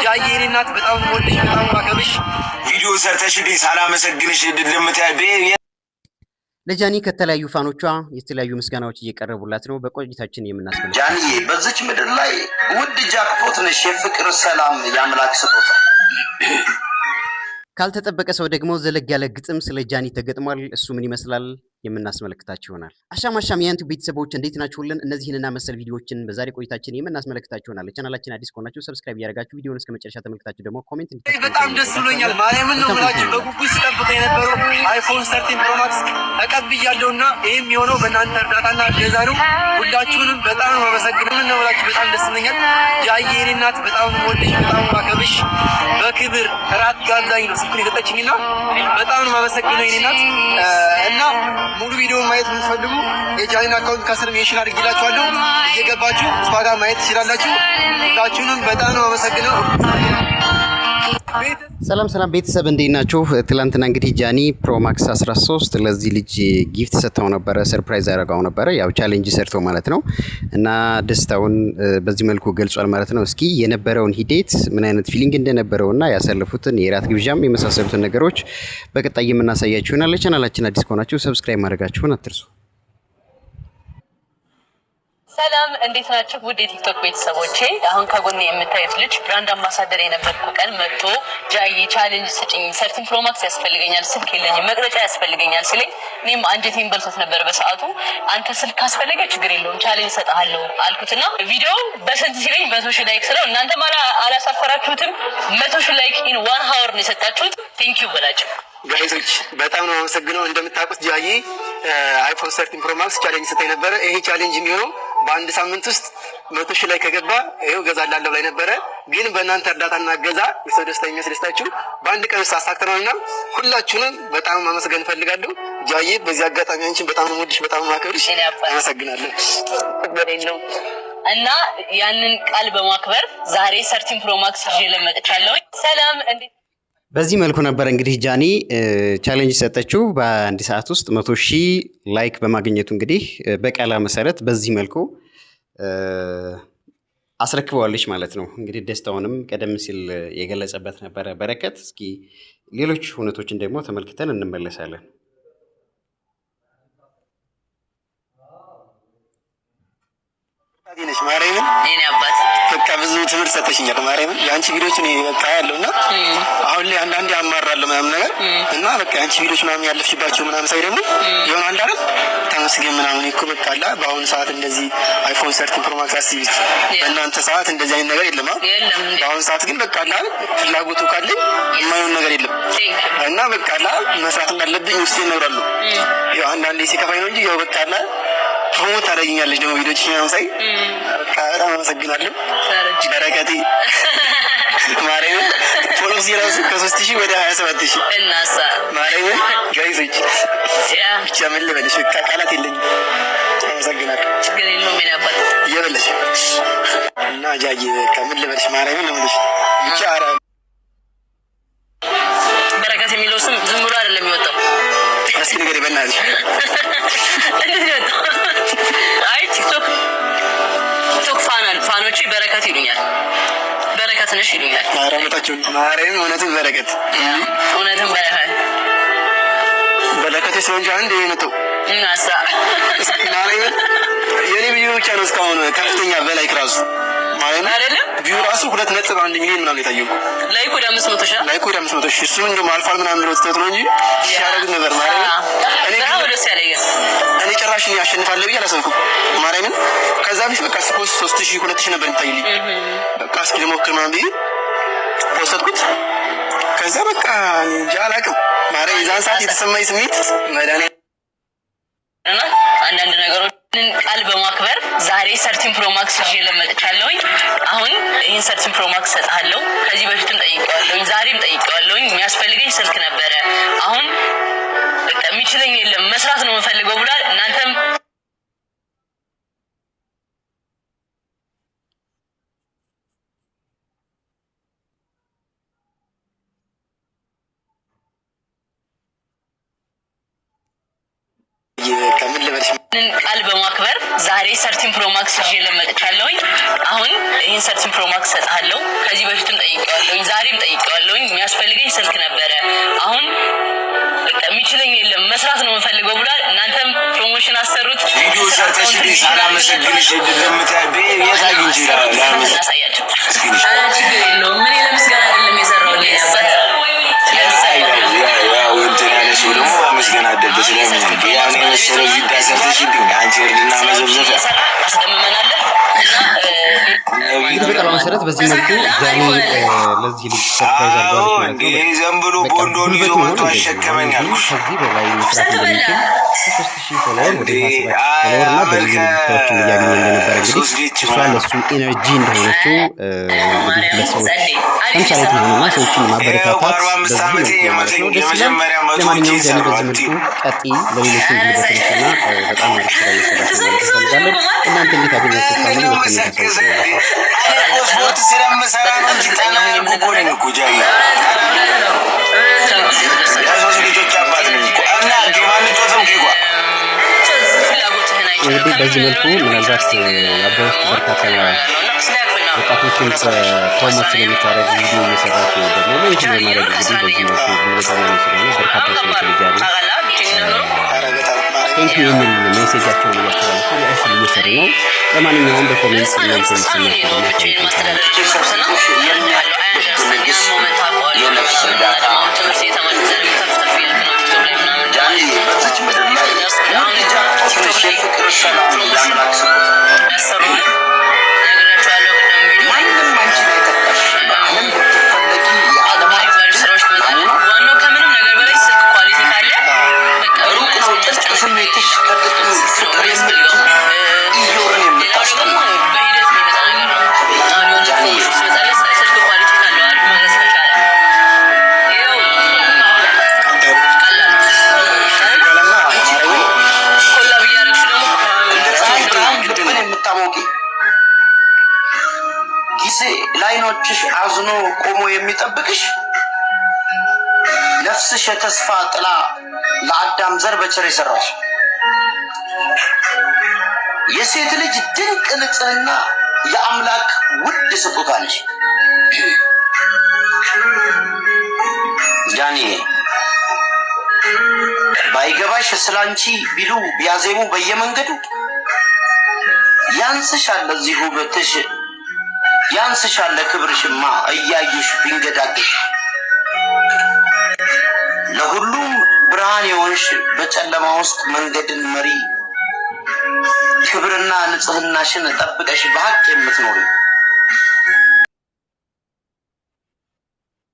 ያየኔ እናት በጣም ወድሽ በጣም ማከብሽ ቪዲዮ ሰርተሽልኝ ሳላመሰግንሽ ድልምታ ለጃኒ ከተለያዩ ፋኖቿ የተለያዩ ምስጋናዎች እየቀረቡላት ነው። በቆይታችን የምናስፈልግ ጃኒ በዚች ምድር ላይ ውድ ጃክፖት ነሽ፣ የፍቅር ሰላም የአምላክ ስጦታ። ካልተጠበቀ ሰው ደግሞ ዘለግ ያለ ግጥም ስለ ጃኒ ተገጥሟል። እሱ ምን ይመስላል የምናስመለክታችሁ ይሆናል። አሻም የአንቱ ቤተሰቦች እንዴት ናችሁልን? እነዚህንና መሰል ቪዲዮዎችን በዛሬ ቆይታችን የምናስመለክታችሁ ይሆናል። ለቻናላችን አዲስ ከሆናችሁ ሰብስክራይብ ያደርጋችሁ ቪዲዮውን እስከ መጨረሻ ተመልክታችሁ ደግሞ ኮሜንት እንድታደርጉ በጣም ደስ ብሎኛል። ማርያምን ነው ብላችሁ በጉጉት ሲጠብቁ የነበረው አይፎን 13 ፕሮ ማክስ ተቀብያለሁና ይሄም የሆነው በእናንተ እርዳታና እገዛ ነው። ሁላችሁንም በጣም ነው ማመሰግነው ነው ብላችሁ በጣም ደስ ብሎኛል። ያየኔ እናት በጣም ወድሽ በጣም ማከብሽ በክብር ራት ጋብዛኝ ነው ስልኩን የሰጠችኝና በጣም ነው ማመሰግነው የኔ እናት እና ሙሉ ቪዲዮ ማየት የምትፈልጉ የጃኒን አካውንት ከስር ሜንሽን አድርጌላችኋለሁ። እየገባችሁ እሷ ጋር ማየት ትችላላችሁ። ሁላችሁንም በጣም ነው አመሰግነው። ሰላም ቤተሰብ እንዴት ናችሁ? ትላንትና እንግዲህ ጃኒ ፕሮማክስ 13 ለዚህ ልጅ ጊፍት ሰጥተው ነበረ፣ ሰርፕራይዝ አደረጋው ነበረ። ያው ቻሌንጅ ሰርቶ ማለት ነው እና ደስታውን በዚህ መልኩ ገልጿል ማለት ነው። እስኪ የነበረውን ሂደት ምን አይነት ፊሊንግ እንደነበረውና ያሳለፉትን የራት ግብዣም የመሳሰሉትን ነገሮች በቀጣይ የምናሳያችሁ ይሆናል። ለቻናላችን አዲስ ከሆናችሁ ሰብስክራይብ ማድረጋችሁን አትርሱ። ሰላም እንዴት ናችሁ? ውድ የቲክቶክ ቤተሰቦቼ፣ አሁን ከጎኔ የምታዩት ልጅ ብራንድ አምባሳደር የነበርኩ ቀን መጥቶ ጃይ ቻሌንጅ ስጭኝ፣ 13 ፕሮ ማክስ ያስፈልገኛል፣ ስልክ የለኝም፣ መቅረጫ ያስፈልገኛል ሲለኝ እኔም አንጀቴን በልቶት ነበር በሰዓቱ። አንተ ስልክ ካስፈለገ ችግር የለውም ቻሌንጅ ሰጣለሁ አልኩትና ቪዲዮ በስንት ሲለኝ 100,000 ላይክ ስለው እናንተ አላሳፈራችሁትም። 100,000 ላይክ ኢን 1 ሃወር ነው የሰጣችሁት። ቴንክ ዩ በላችሁ ጋይሶች፣ በጣም ነው አመሰግነው። እንደምታውቁት ጃይ አይፎን 13 ፕሮ ማክስ ቻሌንጅ ሰጠኝ ነበረ። ይሄ ቻሌንጅ የሚሆነው በአንድ ሳምንት ውስጥ 100,000 ላይ ከገባ ይሄው ገዛላለሁ ላይ ነበረ። ግን በእናንተ እርዳታና እገዛ የሰው ደስታ የሚያስደስታችሁ በአንድ ቀን ውስጥ አሳክተናልና ሁላችሁንም በጣም ማመስገን ፈልጋለሁ። ጃይ በዚህ አጋጣሚ አንቺን በጣም ነው የምወድሽ፣ በጣም ነው የማከብርሽ። አመሰግናለሁ። እና ያንን ቃል በማክበር ዛሬ 13 ፕሮ ማክስ ይዤ ለመጥቻለሁ። ሰላም እንዴት በዚህ መልኩ ነበር እንግዲህ ጃኒ ቻሌንጅ ሰጠችው። በአንድ ሰዓት ውስጥ 100,000 ላይክ በማግኘቱ እንግዲህ በቃላ መሰረት በዚህ መልኩ አስረክበዋለች ማለት ነው። እንግዲህ ደስታውንም ቀደም ሲል የገለጸበት ነበረ በረከት። እስኪ ሌሎች ሁነቶችን ደግሞ ተመልክተን እንመለሳለን። ነሽ ማርያምን የኔ አባት በቃ ብዙ ትምህርት ሰጠሽኛል። ማርያምን የአንቺ ቪዲዮዎች እኔ በቃ ያለውና አሁን ላይ አንዳንዴ አማራለሁ ምናምን ነገር እና በቃ የአንቺ ቪዲዮዎች ምናምን ያለፍሽባቸው ምናምን ሳይ ደግሞ የሆነ አንድ አይደል ተመስገን ምናምን እኮ በቃ አላ በአሁኑ ሰዓት እንደዚህ አይፎን 13 ፕሮ ማክስ አስቢ። በእናንተ ሰዓት እንደዚህ አይነት ነገር የለም። በአሁኑ ሰዓት ግን በቃ አላ ፍላጎቱ ካለኝ የማይሆን ነገር የለም እና በቃ አላ መስራት እንዳለብኝ ውስጤ እነግራለሁ። ያው አንዳንዴ ሲከፋኝ ነው እንጂ ያው በቃ አላ ፕሮሞት ታደርጊኛለሽ ደግሞ ቪዲዮች ምናምን ሳይ በቃ በጣም አመሰግናለሁ። በረከቴ ማርያምን ፎሎው ሲራሱ ከ3,000 ወደ 27,000 እናሳ ማርያምን ጋይሶች ብቻ ምን ልበልሽ በቃ ቃላት የለኝም። አመሰግናለሁ። ችግር የለውም ምን ያባል እየበለሽ እና ጃጂ በቃ ምን ልበልሽ ማርያምን ነው የምልሽ ብቻ አራ በረከት የሚለው ስም ዝም ብሎ አይደለም የሚወጣው። እስኪ ንገሪኝ በእናትሽ እንዴት ነው? አይ ቲክቶክ ፋኖች በረከት ይሉኛል፣ በረከት ነሽ ይሉኛል። ማርያምታችሁ ማርያም እውነትም በረከት በረከት ሲሆን አንድ የመጣው እናሳ ማርያም የኔ ቪዲዮ ብቻ ነው እስካሁን ከፍተኛ በላይ ክራሱ ማለት አይደለም። ቪው ራሱ 2.1 ሚሊዮን ምናምን የታየው ላይክ ወደ 500,000 እሱ እንደውም አልፏል ምናምን ብሎ ተተውት ነው እንጂ ሲያደርግ ነበር ማርያም። እኔ ጭራሽ ያሸንፋል ብዬ አላሰብኩም ማርያምን። ከዛ ቢስ በቃ ስፖርት 3,000 2,000 ነበር የሚታይልኝ። በቃ እስኪ ልሞክር ምናምን ብዬ ፖስትኩት። ከዛ በቃ እንጃ አላውቅም ማርያም የዛን ሰዓት የተሰማኝ ስሜት መድኃኒዓለም እና አንዳንድ ነገሮችን ቃል በማክበር ዛሬ 13 ፕሮ ማክስ ይዤ ለመጥቻለሁ። አሁን ይሄን 13 ፕሮ ማክስ ሰጣለሁ። ከዚህ በፊትም ጠይቀዋለሁ፣ ዛሬም ጠይቀዋለሁ። የሚያስፈልገኝ ስልክ ነበረ። አሁን በቃ የሚችለኝ የለም መስራት ነው የምፈልገው ብሏል። እናንተም ከምን ልበልሽ ቃል በማክበር ዛሬ 13 ፕሮ ማክስ ይዤ ለመጥቻለሁኝ። አሁን ይሄን 13 ፕሮ ማክስ ሰጣለሁ። ከዚህ በፊትም ጠይቄዋለሁኝ፣ ዛሬም ጠይቄዋለሁኝ። የሚያስፈልገኝ ስልክ ነበረ። አሁን የሚችለኝ የለም መስራት ነው የምፈልገው ብሏል። እናንተም ፕሮሞሽን አሰሩት። ቪዲዮ ሰርተሽ ሳላመሰግንሽ እንደምታቤ የታግንጂ እናሳያቸው። ችግር የለውም። ምን ለምስጋና አይደለም የሰራው ያው እንትን ያለ ሰው ደግሞ መስገን አለበት። ስለምን ያን የመሰለ ቪዲዮ ሰርተሽልኝ አንቺ እርድና መዘብዘፍ አስደምመናል። እንግዲህ በቃ መሰረት በዚህ መልኩ ጃኒ ለዚህ ልጅ ሰርፕራይዝ አድርጓለች ማለት ነው። ይሄ ዘንብሎ ቦንዶን ይዞ መጥቶ አሸከመኝ አልኩሽ። ከዚህ በላይ መስራት እንደሚችል 3000 ፎሎወር ወደ 7000 ፎሎወር እና በልዩ ልጅቶችን እያገኘ እንደነበረ እንግዲህ እሷ ለሱ ኢነርጂ እንደሆነችው እንግዲህ ለሰዎች ተምሳሌት መሆኑና ሰዎችን ማበረታታት በዚህ መልኩ ማለት ነው። ደስ ይላል። ለማንኛውም ጃኒ በዚህ መልኩ ቀጥይ፣ ለሌሎችም ግልበትና በጣም አሪፍ ስራ እየሰራች ነው እንፈልጋለን። እናንተ እንዴት አገኛችሁ? ስፖርት ስለምሰራ ነው እንጂ ጤናማ እኮ ነኝ እኮ ጃኒ። የሶስት ልጆች አባት ነኝ እኮ እና ጌማንቶትም ጌጓ እንግዲህ በዚህ መልኩ ምናልባት አባውስ በርካታ ወጣቶችን ፕሮሞት ስለምታደርግ ቪዲዮ እየሰራችሁ ደግሞ ለይት በማድረግ እንግዲህ በዚህ መልኩ ጉልበታማ ስለሆነ በርካታ ሰዎች ልጃሉ ቴንክ ዩ የሚል ሜሴጃቸውን እያስተላለፉ ሪአክሽን እየሰሩ ነው። ለማንኛውም በኮሜንት እናንተ ስሜት ላይኖችሽ አዝኖ ቆሞ የሚጠብቅሽ ነፍስሽ የተስፋ ጥላ ለአዳም ዘር በቸር የሰራሽ የሴት ልጅ ድንቅ ንጽህና የአምላክ ውድ ስጦታ ነሽ። ጃኒ ባይገባሽ ስላንቺ ቢሉ ቢያዜሙ በየመንገዱ ያንስሻል ለዚህ ውበትሽ ያንስሻል ለክብርሽማ እያዩሽ ቢንገዳገሽ ለሁሉም ብርሃን የሆንሽ በጨለማ ውስጥ መንገድን መሪ ክብርና ንጽህናሽን ጠብቀሽ በሐቅ የምትኖሪ